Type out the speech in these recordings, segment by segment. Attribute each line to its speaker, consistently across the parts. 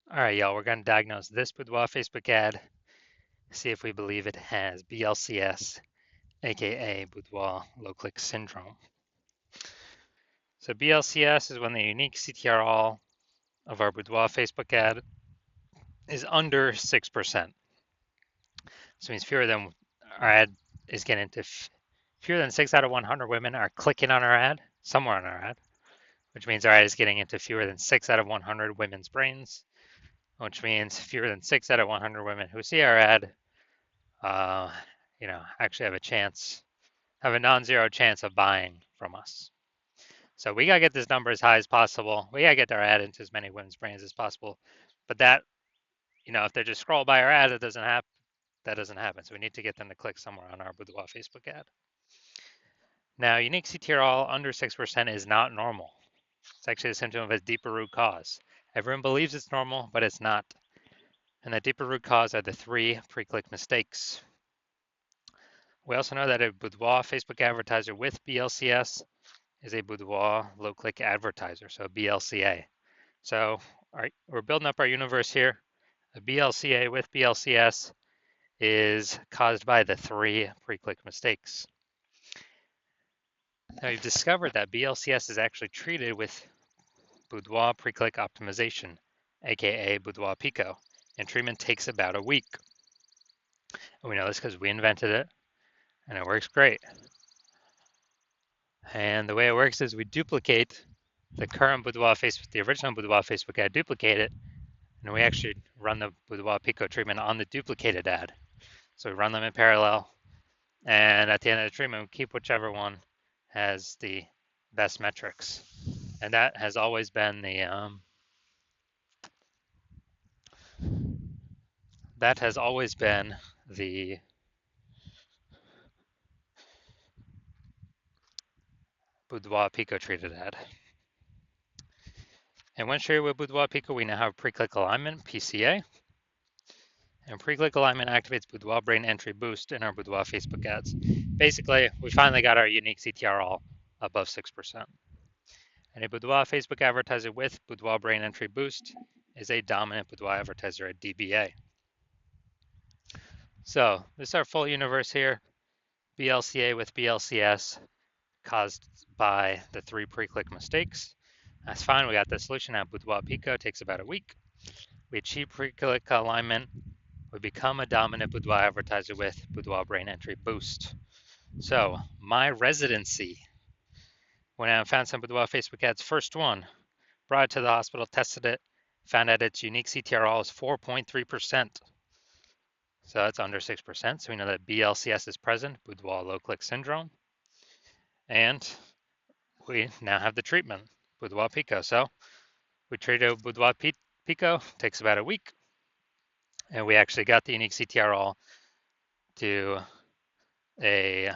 Speaker 1: All right, y'all, we're going to diagnose this Boudoir Facebook ad, see if we believe it has BLCS, aka Boudoir low click syndrome. So BLCS is when the unique CTRL of our Boudoir Facebook ad is under 6%. So it means fewer than our ad is getting to fewer than 6 out of 100 women are clicking on our ad, somewhere on our ad, which means our ad is getting into fewer than 6 out of 100 women's brains, which means fewer than 6 out of 100 women who see our ad uh, actually have a non-zero chance of buying from us. So we gotta get this number as high as possible. We gotta get our ad into as many women's brains as possible. But that, if they just scroll by our ad, it doesn't happen. That doesn't happen. So we need to get them to click somewhere on our Boudoir Facebook ad. Now, unique CTRL under 6% is not normal. It's actually a symptom of a deeper root cause. Everyone believes it's normal, but it's not. And the deeper root cause are the 3 pre-click mistakes. We also know that a Boudoir Facebook advertiser with BLCS is a Boudoir low-click advertiser, so BLCA. So, all right, we're building up our universe here. A BLCA with BLCS is caused by the 3 pre-click mistakes. Now, we've discovered that BLCS is actually treated with Boudoir pre-click optimization, aka Boudoir Pico, and treatment takes about a week. And we know this because we invented it, and it works great. And the way it works is we duplicate the current Boudoir Facebook, the original Boudoir Facebook ad, duplicate it, and we actually run the Boudoir Pico treatment on the duplicated ad. So we run them in parallel, and at the end of the treatment, we keep whichever one has the best metrics. And that has always been the Boudoir Pico treated ad. And when shared with Boudoir Pico, we now have pre-click alignment, PCA. And pre-click alignment activates Boudoir brain entry boost in our Boudoir Facebook ads. Basically, we finally got our unique CTRL above 6%. And a Boudoir Facebook advertiser with Boudoir brain entry boost is a dominant Boudoir advertiser at DBA. So this is our full universe here. BLCA with BLCS caused by the 3 pre-click mistakes. That's fine. We got the solution at Boudoir Pico. It takes about a week. We achieve pre-click alignment. We become a dominant Boudoir advertiser with Boudoir brain entry boost. So my residency, when I found some Boudoir Facebook ads, first one, brought it to the hospital, tested it, found out its unique CTRL is 4.3%. So that's under 6%. So we know that BLCS is present, Boudoir low click syndrome. And we now have the treatment, Boudoir Pico. So we treated Boudoir Pico, takes about a week. And we actually got the unique CTRL to a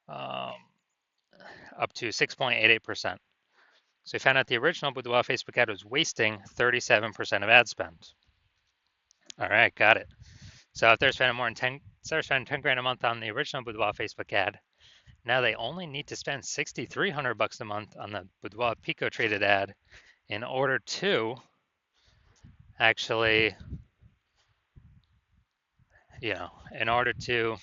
Speaker 1: up to 6.88%. So we found out the original Boudoir Facebook ad was wasting 37% of ad spend. All right, got it. So if they're spending instead of spending 10 grand a month on the original Boudoir Facebook ad, now they only need to spend $6,300 a month on the Boudoir Pico traded ad in order to actually, in order to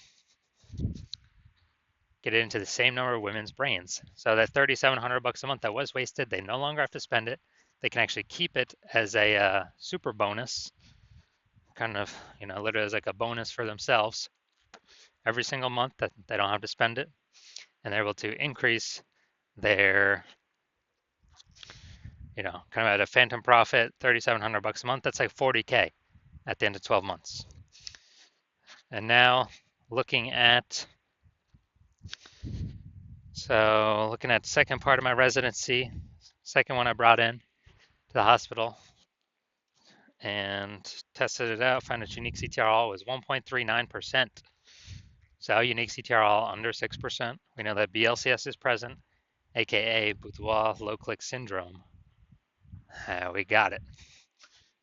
Speaker 1: get it into the same number of women's brains. So that $3,700 a month that was wasted, they no longer have to spend it. They can actually keep it as a super bonus, kind of, literally as like a bonus for themselves every single month that they don't have to spend it. And they're able to increase their, kind of at a phantom profit, $3,700 a month. That's like 40K at the end of 12 months. And now looking at second part of my residency, second one I brought in to the hospital and tested it out, found its unique CTRL was 1.39%. So unique CTRL under 6%. We know that BLCS is present, aka Boudoir low click syndrome. We got it.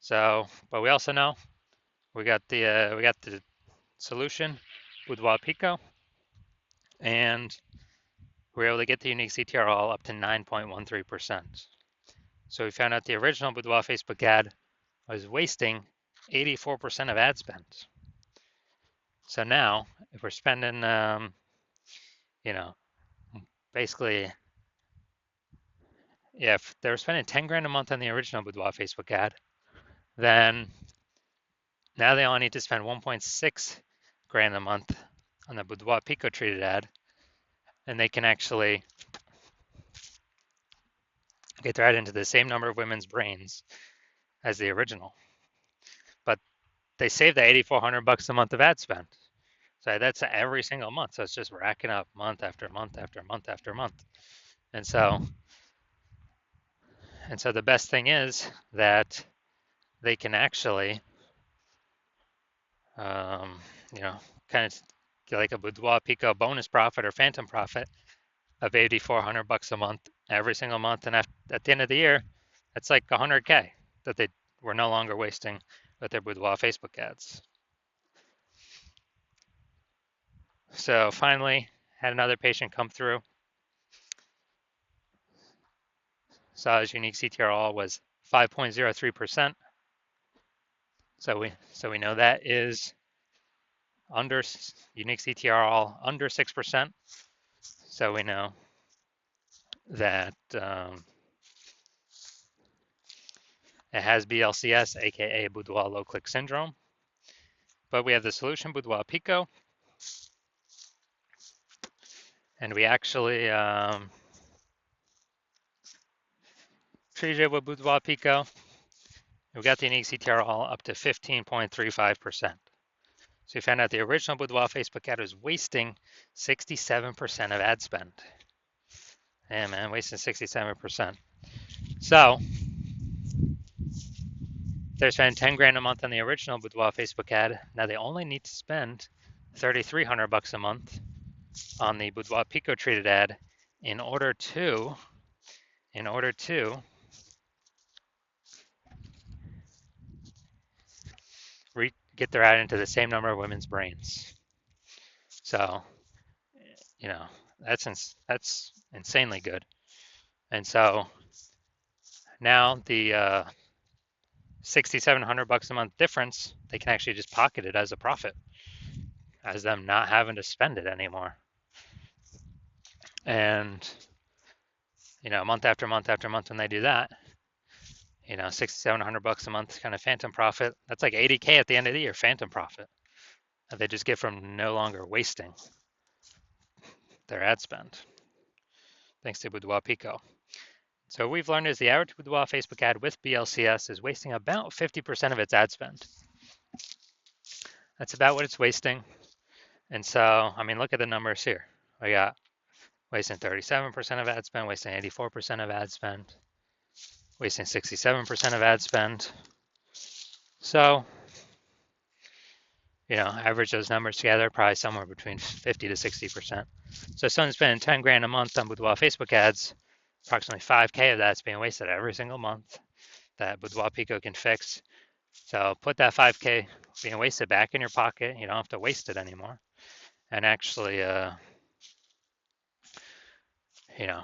Speaker 1: So, but we also know we got the solution, Boudoir Pico, and we were able to get the unique CTRL up to 9.13%. So we found out the original Boudoir Facebook ad was wasting 84% of ad spend. So now, if we're spending, you know, basically, yeah, if they were spending 10 grand a month on the original Boudoir Facebook ad, then now they only need to spend 1.6 grand a month on the Boudoir Pico treated ad, and they can actually get their ad into the same number of women's brains as the original. But they save that 8,400 bucks a month of ad spend. So that's every single month. So it's just racking up month after month after month after month. And so the best thing is that they can actually, you know, kind of get like a Boudoir Pico bonus profit or phantom profit of 8,400 bucks a month every single month. And at the end of the year, that's like 100K that they were no longer wasting with their Boudoir Facebook ads. So finally, had another patient come through. Saw his unique CTRL was 5.03%. So we know that is under unique CTRL under 6%. So we know that it has BLCS, aka Boudoir low click syndrome. But we have the solution Boudoir Pico, and we actually treated it with Boudoir Pico. We got the unique CTRL up to 15.35%. So we found out the original Boudoir Facebook ad was wasting 67% of ad spend. Yeah, man, wasting 67%. So they're spending 10 grand a month on the original Boudoir Facebook ad. Now they only need to spend 3,300 bucks a month on the Boudoir Pico treated ad in order to get their ad into the same number of women's brains. So, you know, that's insanely good. And so now the 6,700 bucks a month difference, they can actually just pocket it as a profit, as them not having to spend it anymore. And you know, month after month after month when they do that, you know, 6,700 bucks a month kind of phantom profit. That's like 80K at the end of the year, phantom profit that they just get from no longer wasting their ad spend, thanks to Boudoir Pico. So what we've learned is the average Boudoir Facebook ad with BLCS is wasting about 50% of its ad spend. That's about what it's wasting. And so, I mean, look at the numbers here. We got wasting 37% of ad spend, wasting 84% of ad spend, wasting 67% of ad spend. So, you know, average those numbers together, probably somewhere between 50 to 60%. So someone's spending 10 grand a month on Boudoir Facebook ads, approximately 5K of that's being wasted every single month that Boudoir Pico can fix. So put that 5K being wasted back in your pocket. You don't have to waste it anymore. And actually, you know,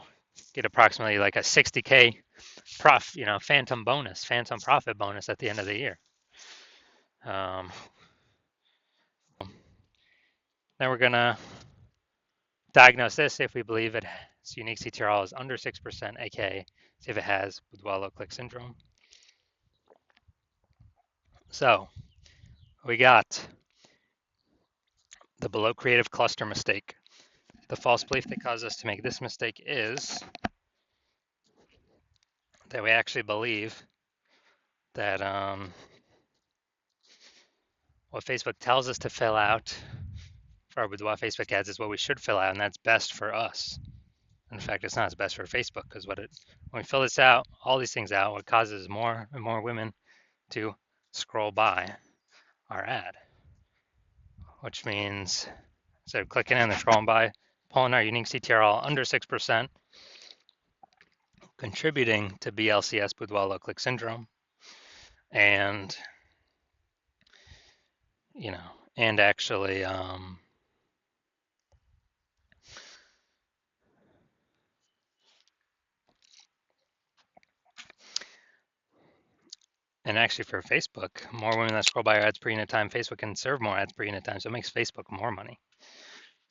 Speaker 1: get approximately like a 60K phantom profit bonus at the end of the year. Then we're gonna diagnose this if we believe its unique CTRL is under 6%, aka see if it has Boudoir low click syndrome. So we got the below creative cluster mistake. The false belief that caused us to make this mistake is that we actually believe that what Facebook tells us to fill out for our Boudoir Facebook ads is what we should fill out, and that's best for us. In fact, it's not as best for Facebook, because when we fill this out, all these things out, what causes more and more women to scroll by our ad, which means instead of clicking in, they're scrolling by, pulling our unique CTRL under 6%, contributing to BLCS Boudoir low click syndrome, and you know, and actually And actually for Facebook, more women that scroll by your ads per unit time, Facebook can serve more ads per unit time, so it makes Facebook more money.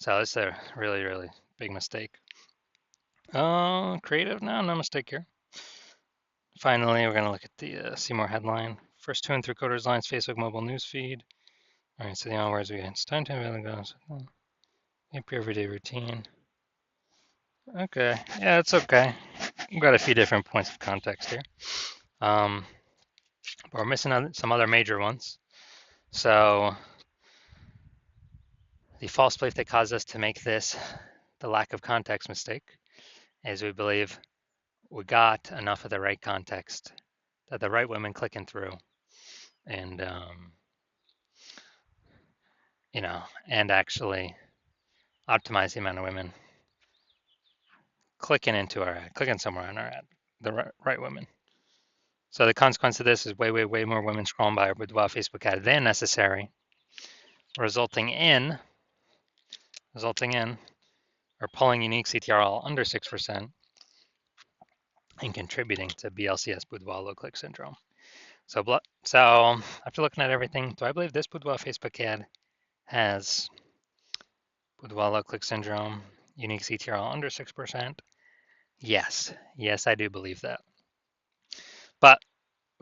Speaker 1: So it's a really, really big mistake. Creative, no mistake here. Finally, we're gonna look at the see more headline. First 2 and 3/4 lines, Facebook mobile news feed. All right, so the only words we get, it's time to your everyday routine. Okay, yeah, it's okay. We've got a few different points of context here. But we're missing some other major ones. So the false belief that caused us to make this the lack of context mistake is we believe we got enough of the right context that the right women clicking through and and actually optimize the amount of women clicking into our ad, clicking somewhere on our ad, the right women. So the consequence of this is way more women scrolling by our Boudoir Facebook ad than necessary, resulting in or pulling unique CTRL under 6% and contributing to BLCS Boudoir low click syndrome. So after looking at everything, do I believe this Boudoir Facebook ad has Boudoir low click syndrome, unique CTRL under 6%? Yes, I do believe that. But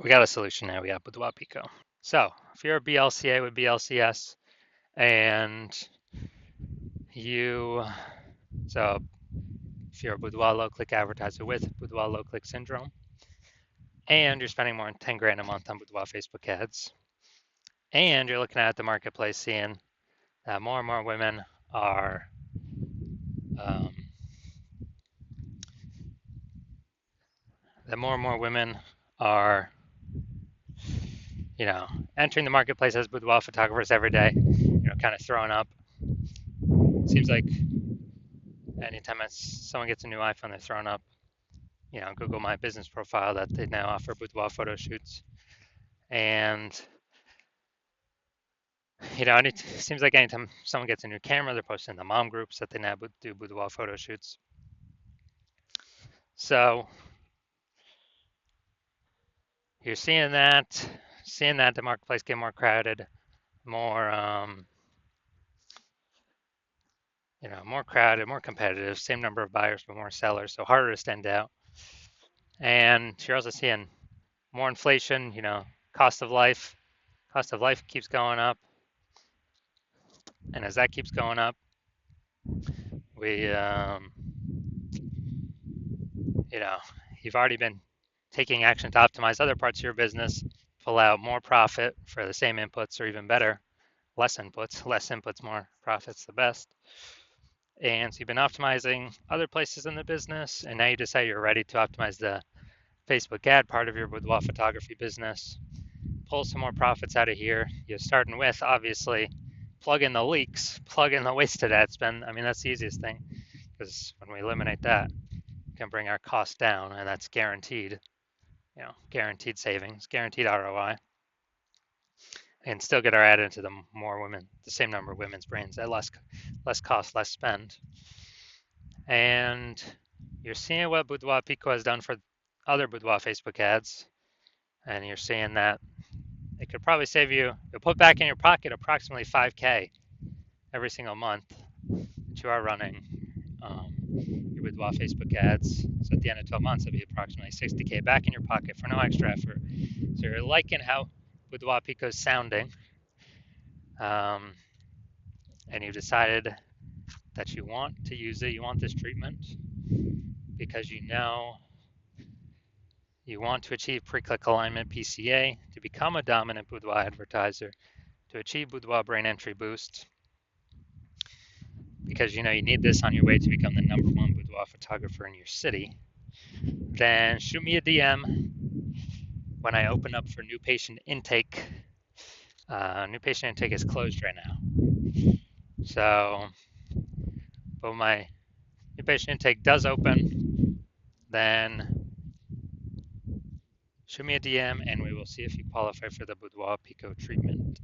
Speaker 1: we got a solution now. We got Boudoir Pico. So if you're a BLCA with BLCS and if you're a Boudoir low click advertiser with Boudoir low click syndrome and you're spending more than 10 grand a month on Boudoir Facebook ads and you're looking at the marketplace seeing that more and more women are entering the marketplace as boudoir photographers every day, kind of throwing up. Seems like anytime someone gets a new iPhone, they're throwing up, Google My Business profile that they now offer boudoir photo shoots. And, it seems like anytime someone gets a new camera, they're posting in the mom groups that they now do boudoir photo shoots. So you're seeing that the marketplace get more crowded, more more crowded, more competitive, same number of buyers, but more sellers, so harder to stand out. And you're also seeing more inflation, cost of life keeps going up. And as that keeps going up, you've already been taking action to optimize other parts of your business, pull out more profit for the same inputs or even better, less inputs, more profits, the best. And so you've been optimizing other places in the business, and now you decide you're ready to optimize the Facebook ad part of your boudoir photography business. Pull some more profits out of here. You're starting with, obviously, plug in the leaks, plug in the wasted ad spend. I mean, that's the easiest thing, because when we eliminate that, we can bring our costs down, and that's guaranteed, guaranteed savings, guaranteed ROI, and still get our ad into the same number of women's brains at less cost, less spend. And you're seeing what Boudoir Pico has done for other Boudoir Facebook ads, and you're seeing that it could probably save you'll put back in your pocket approximately 5K every single month that you are running your Boudoir Facebook ads. So at the end of 12 months, it'll be approximately 60K back in your pocket for no extra effort. So you're liking how Boudoir Pico is sounding, and you've decided that you want to use it, you want this treatment, because you want to achieve pre-click alignment PCA, to become a dominant boudoir advertiser, to achieve boudoir brain entry boost, because you need this on your way to become the #1 boudoir photographer in your city, then shoot me a DM when I open up for new patient intake. New patient intake is closed right now. So, but when my new patient intake does open, then shoot me a DM and we will see if you qualify for the Boudoir Pico treatment.